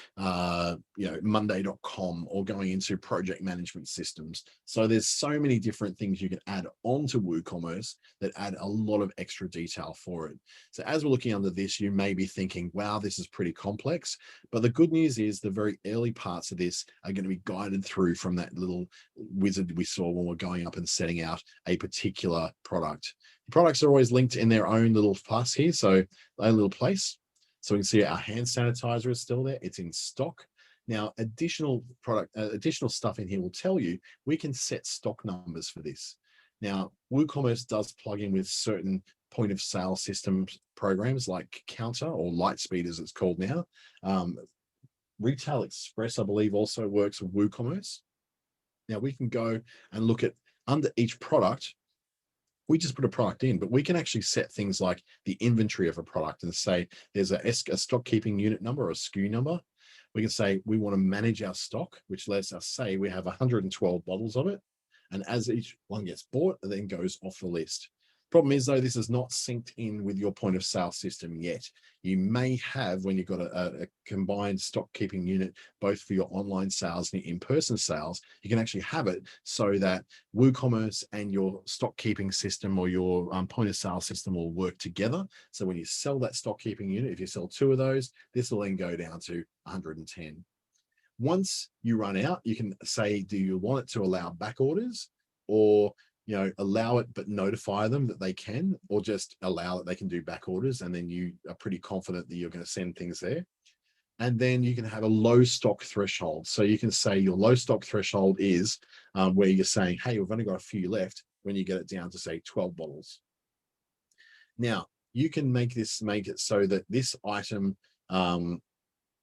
Monday.com or going into project management systems. So there's so many different things you can add onto WooCommerce that add a lot of extra detail for it. So as we're looking under this, you may be thinking, wow, this is pretty complex. But the good news is the very early parts of this are going to be guided through from that little wizard we saw when we're going up and setting out a particular product. The products are always linked in their own little plus here, so a little place. So we can see our hand sanitizer is still there. It's in stock. Now, additional stuff in here will tell you we can set stock numbers for this. Now, WooCommerce does plug in with certain point of sale system programs like Counter or Lightspeed as it's called now. Retail Express, I believe, also works with WooCommerce. Now we can go and look at under each product. We just put a product in, but we can actually set things like the inventory of a product and say there's a stock keeping unit number or a SKU number. We can say we want to manage our stock, which lets us say we have 112 bottles of it. And as each one gets bought, it then goes off the list. Problem is, though, this is not synced in with your point of sale system yet. You may have, when you've got a combined stock keeping unit, both for your online sales and your in-person sales, you can actually have it so that WooCommerce and your stock keeping system or your point of sale system will work together. So when you sell that stock keeping unit, if you sell 2 of those, this will then go down to 110. Once you run out, you can say, do you want it to allow back orders, or allow it but notify them that they can, or just allow that they can do back orders, and then you are pretty confident that you're going to send things there. And then you can have a low stock threshold. So you can say your low stock threshold is where you're saying, hey, we've only got a few left, when you get it down to say 12 bottles. Now you can make it so that this item,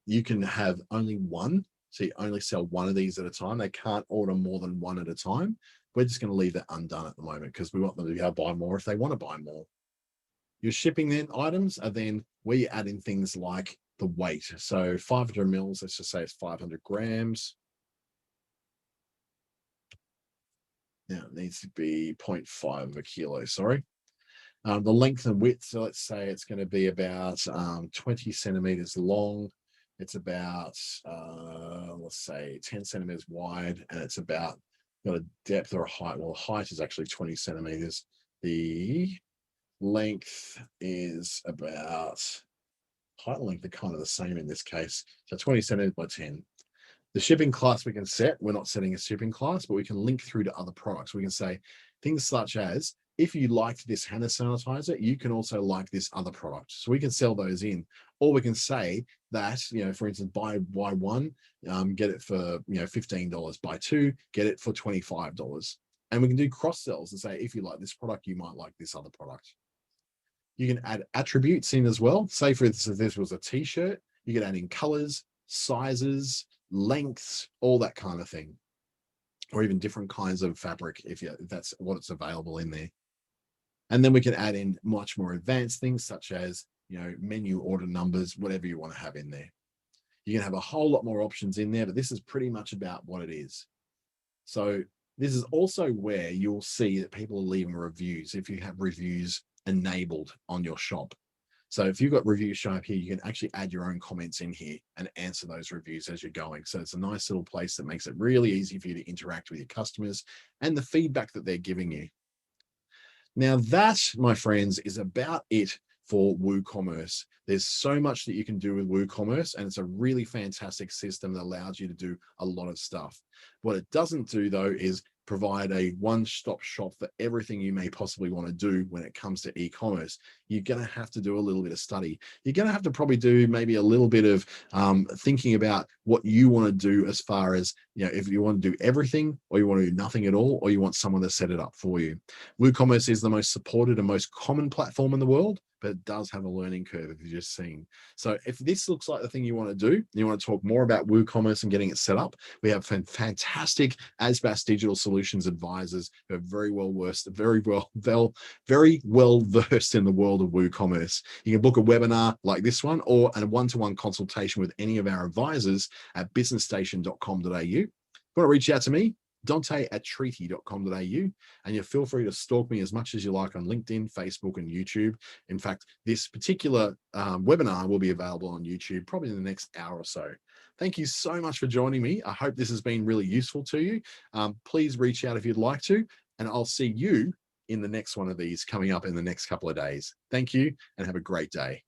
you can have only one. So you only sell one of these at a time. They can't order more than one at a time. We're just going to leave that undone at the moment because we want them to be able to buy more if they want to buy more. Your shipping then items are then where you add in things like the weight. So 500 mils, let's just say it's 500 grams. Now it needs to be 0.5 of a kilo, sorry. The length and width, so let's say it's going to be about 20 centimeters long. It's about, let's say 10 centimeters wide, and it's about got a depth or a height. Well, height is actually 20 centimeters. The length is about, height and length are kind of the same in this case. So 20 centimeters by 10. The shipping class we can set, we're not setting a shipping class, but we can link through to other products. We can say things such as, if you liked this hand sanitizer, you can also like this other product. So we can sell those in, or we can say that, for instance, buy one, get it for, $15. Buy 2, get it for $25. And we can do cross sells and say, if you like this product, you might like this other product. You can add attributes in as well. Say for instance, if this was a t-shirt, you can add in colors, sizes, lengths, all that kind of thing, or even different kinds of fabric if that's what it's available in there. And then we can add in much more advanced things such as, menu order numbers, whatever you want to have in there. You can have a whole lot more options in there, but this is pretty much about what it is. So this is also where you'll see that people are leaving reviews if you have reviews enabled on your shop. So if you've got reviews show up here, you can actually add your own comments in here and answer those reviews as you're going. So it's a nice little place that makes it really easy for you to interact with your customers and the feedback that they're giving you. Now that, my friends, is about it for WooCommerce. There's so much that you can do with WooCommerce, and it's a really fantastic system that allows you to do a lot of stuff. What it doesn't do, though, is provide a one-stop shop for everything you may possibly want to do when it comes to e-commerce. You're going to have to do a little bit of study. You're going to have to probably do maybe a little bit of thinking about what you want to do, as far as, you know, if you want to do everything, or you want to do nothing at all, or you want someone to set it up for you. WooCommerce is the most supported and most common platform in the world, but it does have a learning curve, if you've just seen. So if this looks like the thing you want to do, you want to talk more about WooCommerce and getting it set up, we have fantastic ASBAS digital solutions advisors who are very well versed in the world of WooCommerce. You can book a webinar like this one, or a one-to-one consultation with any of our advisors at businessstation.com.au. If you want to reach out to me, Dante@treaty.com.au, and you feel free to stalk me as much as you like on LinkedIn, Facebook, and YouTube. In fact, this particular webinar will be available on YouTube probably in the next hour or so. Thank you so much for joining me. I hope this has been really useful to you. Please reach out if you'd like to, and I'll see you in the next one of these coming up in the next couple of days. Thank you, and have a great day.